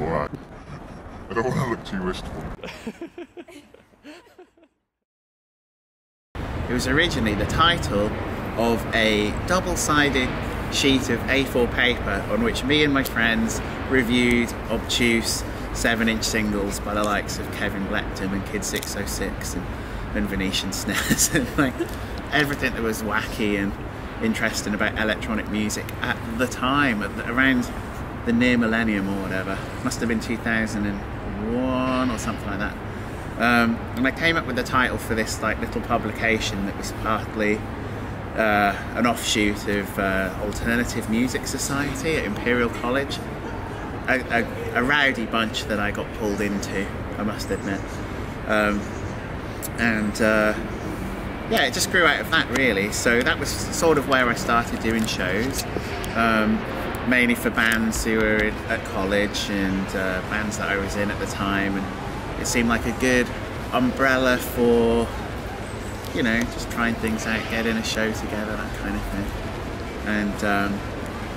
alright. I don't want to look too wistful. It was originally the title of a double-sided sheet of A4 paper on which me and my friends reviewed obtuse 7-inch singles by the likes of Kevin Blecton and Kid 606 and Venetian Snares and like everything that was wacky and interesting about electronic music at the time, around the near millennium or whatever. Must have been 2001 or something like that. And I came up with the title for this like little publication that was partly an offshoot of Alternative Music Society at Imperial College. A rowdy bunch that I got pulled into, I must admit. Yeah, it just grew out of that really. So that was sort of where I started doing shows, mainly for bands who were at college and bands that I was in at the time. And it seemed like a good umbrella for, you know, just trying things out, getting a show together, that kind of thing. And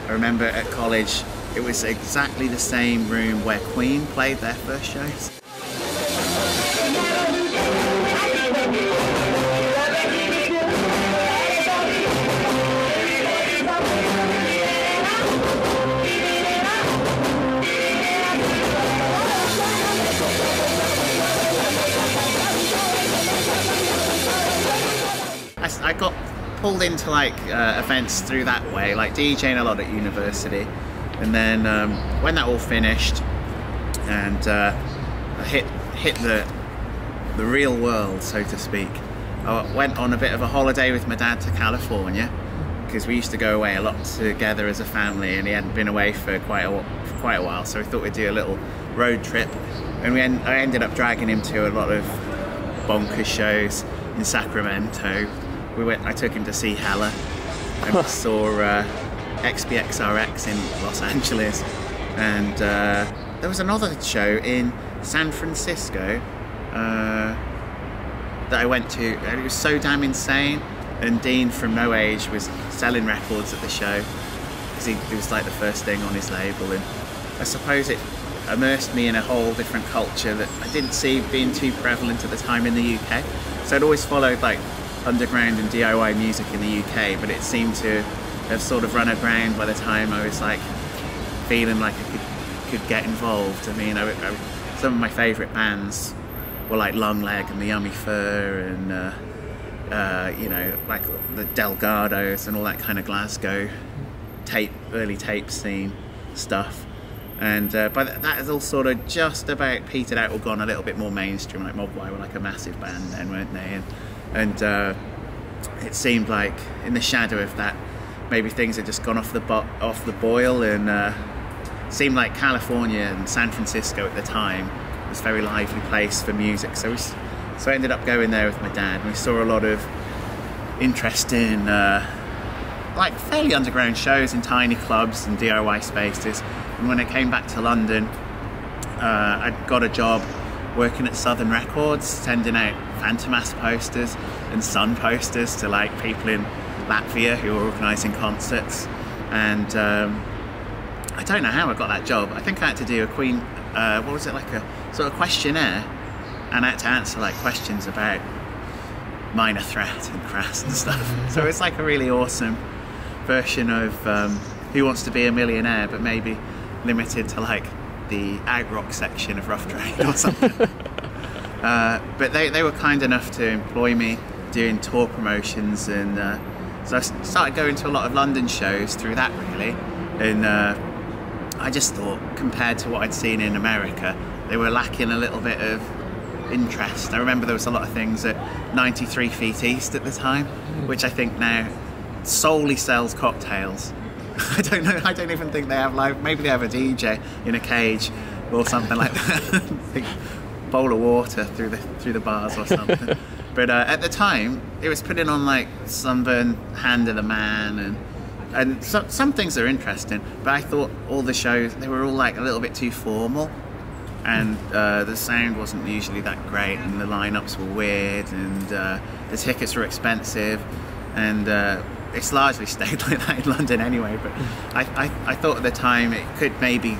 I remember at college, it was exactly the same room where Queen played their first shows. I got pulled into like events through that way, like DJing a lot at university, and then when that all finished and I hit the real world, so to speak, I went on a bit of a holiday with my dad to California, because we used to go away a lot together as a family, and he hadn't been away for quite a while, so we thought we'd do a little road trip, and I ended up dragging him to a lot of bonkers shows in Sacramento. I took him to see Hella, and we saw XBXRX in Los Angeles, and there was another show in San Francisco that I went to, and it was so damn insane. And Dean from No Age was selling records at the show, because it was like the first thing on his label, and I suppose it immersed me in a whole different culture that I didn't see being too prevalent at the time in the UK. So I'd always followed like underground and DIY music in the UK, but it seemed to have sort of run aground by the time I was like feeling like I could get involved. I mean, some of my favourite bands were like Long Leg and the Yummy Fur and you know, like the Delgados and all that kind of Glasgow early tape scene stuff. And but that has all sort of just about petered out or gone a little bit more mainstream. Like Mogwai were like a massive band then, weren't they? And it seemed like in the shadow of that, maybe things had just gone off the boil, and seemed like California and San Francisco at the time was a very lively place for music. So I ended up going there with my dad, and we saw a lot of interesting, like fairly underground shows in tiny clubs and DIY spaces. And when I came back to London, I got a job working at Southern Records, sending out Phantomas posters and Sun posters to like people in Latvia who were organising concerts. And I don't know how I got that job. I think I had to do a Queen, what was it, like a sort of questionnaire, and I had to answer like questions about Minor Threat and Crass and stuff. So it's like a really awesome version of Who Wants to Be a Millionaire, but maybe limited to like the out rock section of Rough Trade or something. But they were kind enough to employ me doing tour promotions, and so I started going to a lot of London shows through that really. And I just thought, compared to what I'd seen in America, they were lacking a little bit of interest. I remember there was a lot of things at 93 Feet East at the time, which I think now solely sells cocktails. I don't know, I don't even think they have live, maybe they have a DJ in a cage or something like that. Big bowl of water through the bars or something. But at the time, it was putting on like Sunburn, Hand of the Man, and some things are interesting, but I thought all the shows, they were all like a little bit too formal, and the sound wasn't usually that great, and the lineups were weird, and the tickets were expensive, and it's largely stayed like that in London anyway. But I thought at the time it could maybe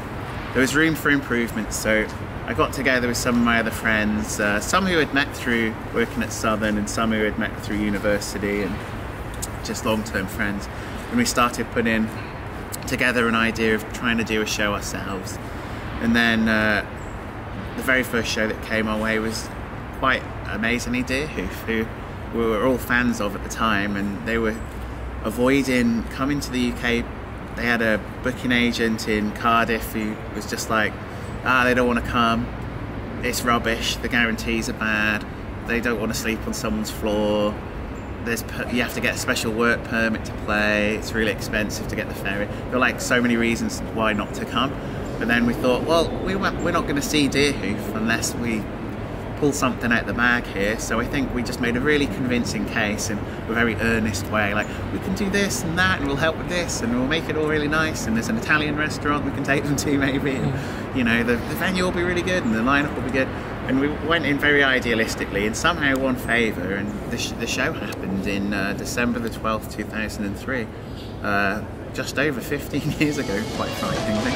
there was room for improvement. So I got together with some of my other friends, some who had met through working at Southern and some who had met through university and just long-term friends. And we started putting together an idea of trying to do a show ourselves. And then the very first show that came our way was quite amazingly Deerhoof, who we were all fans of at the time, and they were avoiding coming to the UK. They had a booking agent in Cardiff who was just like, they don't want to come, it's rubbish, the guarantees are bad, they don't want to sleep on someone's floor, you have to get a special work permit to play, it's really expensive to get the ferry. There were like so many reasons why not to come. But then we thought, well, we're not going to see Deerhoof unless we pull something out the bag here. So I think we just made a really convincing case in a very earnest way, like, we can do this and that, and we'll help with this, and we'll make it all really nice, and there's an Italian restaurant we can take them to maybe, and, you know, the venue will be really good and the lineup will be good. And we went in very idealistically and somehow won favour, and the show happened in December the 12th, 2003, just over 15 years ago, quite frighteningly.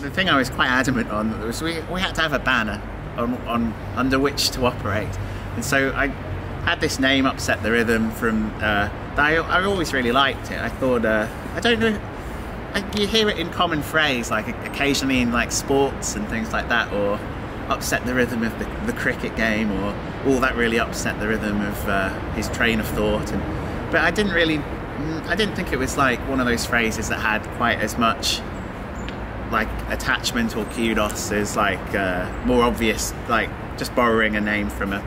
The thing I was quite adamant on was we had to have a banner on under which to operate, and so I had this name, Upset the Rhythm, from I always really liked it. I thought, I don't know, you hear it in common phrase, like occasionally in like sports and things like that, or upset the rhythm of the cricket game, or all that really upset the rhythm of his train of thought. But I didn't think it was like one of those phrases that had quite as much like attachment or kudos as like more obvious, like just borrowing a name from a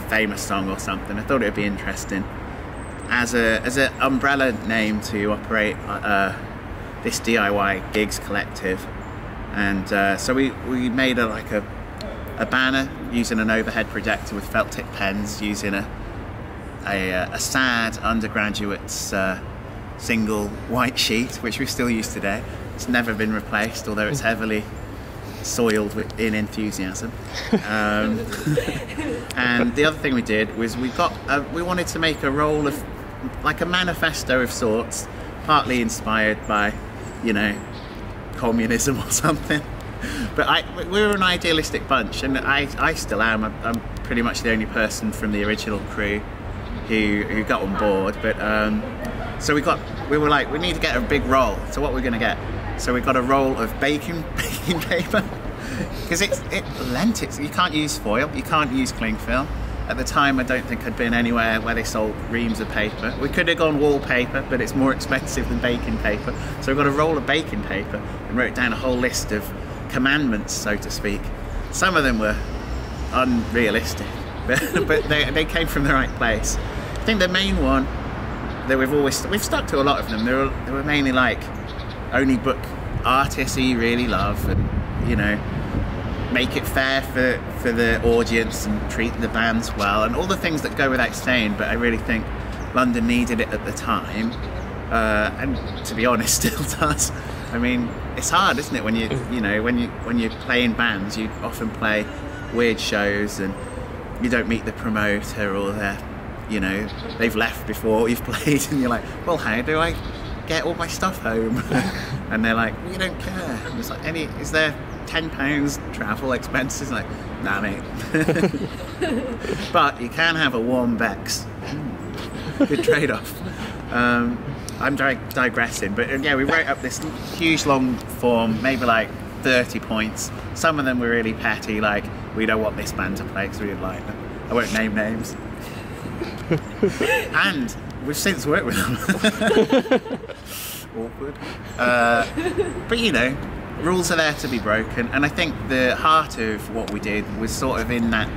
famous song or something. I thought it would be interesting as an umbrella name to operate this DIY gigs collective. And so we made a banner using an overhead projector with felt tip pens, using a sad undergraduate's single white sheet, which we still use today. It's never been replaced, although it's heavily soiled in enthusiasm. And the other thing we did was we wanted to make a roll of, like a manifesto of sorts, partly inspired by, you know, communism or something. But we were an idealistic bunch, and I still am. I'm pretty much the only person from the original crew who got on board. But so we were like, we need to get a big roll. So what we're going to get? So we got a roll of baking paper, because it lent it. You can't use foil, you can't use cling film. At the time, I don't think I'd been anywhere where they sold reams of paper. We could have gone wallpaper, but it's more expensive than baking paper. So we got a roll of baking paper and wrote down a whole list of commandments, so to speak. Some of them were unrealistic, but they came from the right place. I think the main one that we've stuck to a lot of them. They were mainly like, only book artists you really love, and, you know, make it fair for the audience and treat the bands well, and all the things that go without saying, but I really think London needed it at the time, and to be honest still does. I mean, it's hard, isn't it, when you play in bands, you often play weird shows and you don't meet the promoter, or they've left before you've played, and you're like, well, how do I get all my stuff home? And they're like, we don't care. And it's like, is there £10 travel expenses? Like, nah, mate. But you can have a warm Bex. Good trade-off. I'm digressing, but yeah, we wrote up this huge long form, maybe like 30 points. Some of them were really petty, like, we don't want this band to play because we didn't like them. I won't name names. And we've since worked with them. Awkward. But you know, rules are there to be broken, and I think the heart of what we did was sort of in that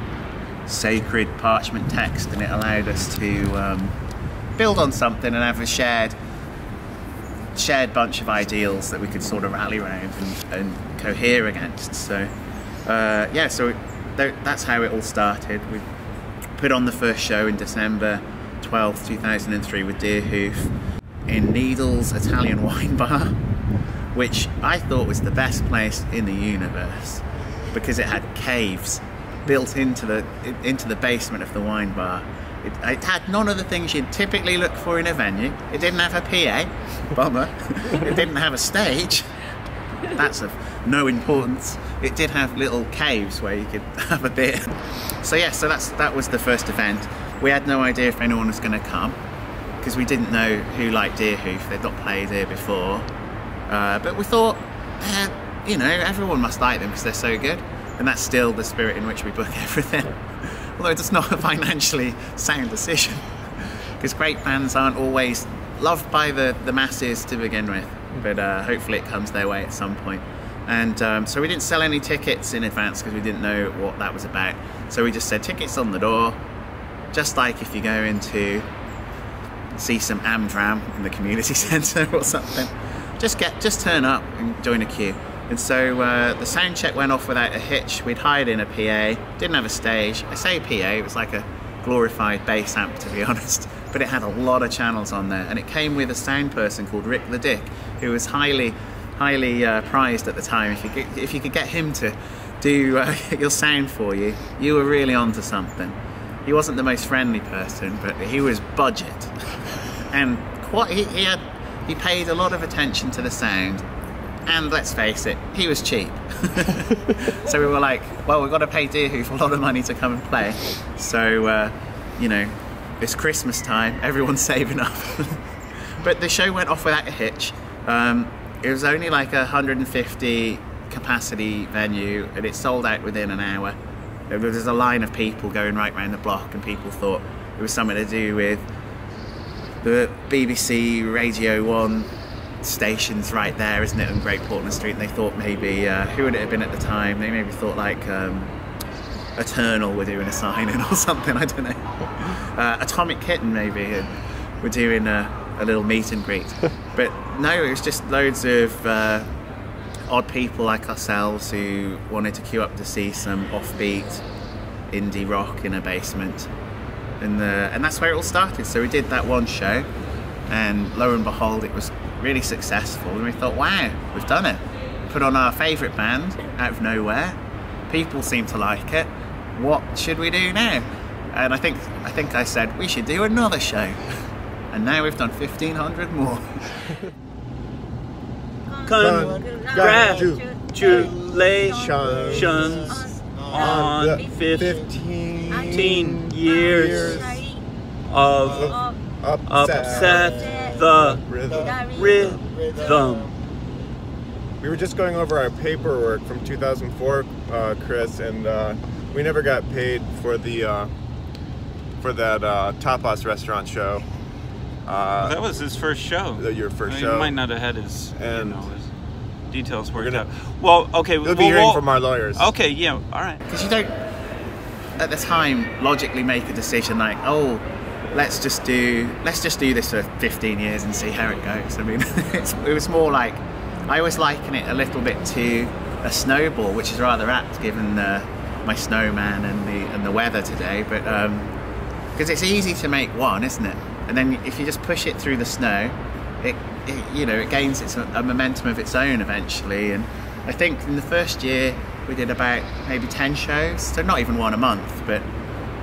sacred parchment text, and it allowed us to build on something and have a shared bunch of ideals that we could sort of rally around and cohere against. So yeah, so that's how it all started. We put on the first show in December 12th, 2003 with Deerhoof in Needles Italian Wine Bar, which I thought was the best place in the universe because it had caves built into the basement of the wine bar. It had none of the things you'd typically look for in a venue. It didn't have a PA, bummer. It didn't have a stage. That's of no importance. It did have little caves where you could have a beer. So yeah, so that was the first event. We had no idea if anyone was going to come because we didn't know who liked Deerhoof. They'd not played here before. But we thought, you know, everyone must like them because they're so good. And that's still the spirit in which we book everything. Although it's not a financially sound decision, because great bands aren't always loved by the masses to begin with, but hopefully it comes their way at some point. And so we didn't sell any tickets in advance because we didn't know what that was about. So we just said tickets on the door, just like if you go in to see some Amdram in the community centre or something. Just turn up and join a queue. And so the sound check went off without a hitch. We'd hired in a PA, didn't have a stage. I say PA, it was like a glorified bass amp to be honest, but it had a lot of channels on there, and it came with a sound person called Rick the Dick, who was highly prized at the time. If you could get him to do your sound for you, you were really onto something. He wasn't the most friendly person, but he was budget, and he paid a lot of attention to the sound. And let's face it, he was cheap. So we were like, well, we've got to pay Deerhoof a lot of money to come and play. So, you know, it's Christmas time, everyone's saving up. But the show went off without a hitch. It was only like 150 capacity venue, and it sold out within an hour. There was a line of people going right round the block, and people thought it was something to do with the BBC Radio 1 stations right there, isn't it, on Great Portland Street. And they thought maybe, who would it have been at the time? They maybe thought like Eternal were doing a sign-in or something, I don't know. Atomic Kitten maybe were doing a little meet and greet. But no, it was just loads of odd people like ourselves who wanted to queue up to see some offbeat indie rock in a basement. And that's where it all started. So we did that one show, and lo and behold, it was really successful, and we thought, wow, we've done it. Put on our favourite band out of nowhere. People seem to like it. What should we do now? And I think I said we should do another show. And now we've done 1,500 more. Congratulations on 15 years of Upset the Rhythm. We were just going over our paperwork from 2004, Chris, and we never got paid for that tapas restaurant show. That was his first show. Your first show. He might not have had his, his details worked out. Well, okay, we'll be hearing from our lawyers. Okay, yeah, all right. Because you don't, at the time, logically make a decision like, oh, let's just do this for 15 years and see how it goes. I mean, it was more like, I was liking it a little bit to a snowball, which is rather apt given my snowman and the weather today. But because it's easy to make one, isn't it? And then if you just push it through the snow, it gains a momentum of its own eventually. And I think in the first year we did about maybe 10 shows, so not even one a month, but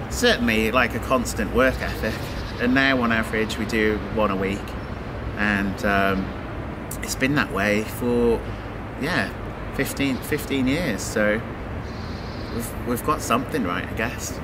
certainly like a constant work ethic. And now on average we do one a week, and it's been that way for 15 years, so we've got something right, I guess.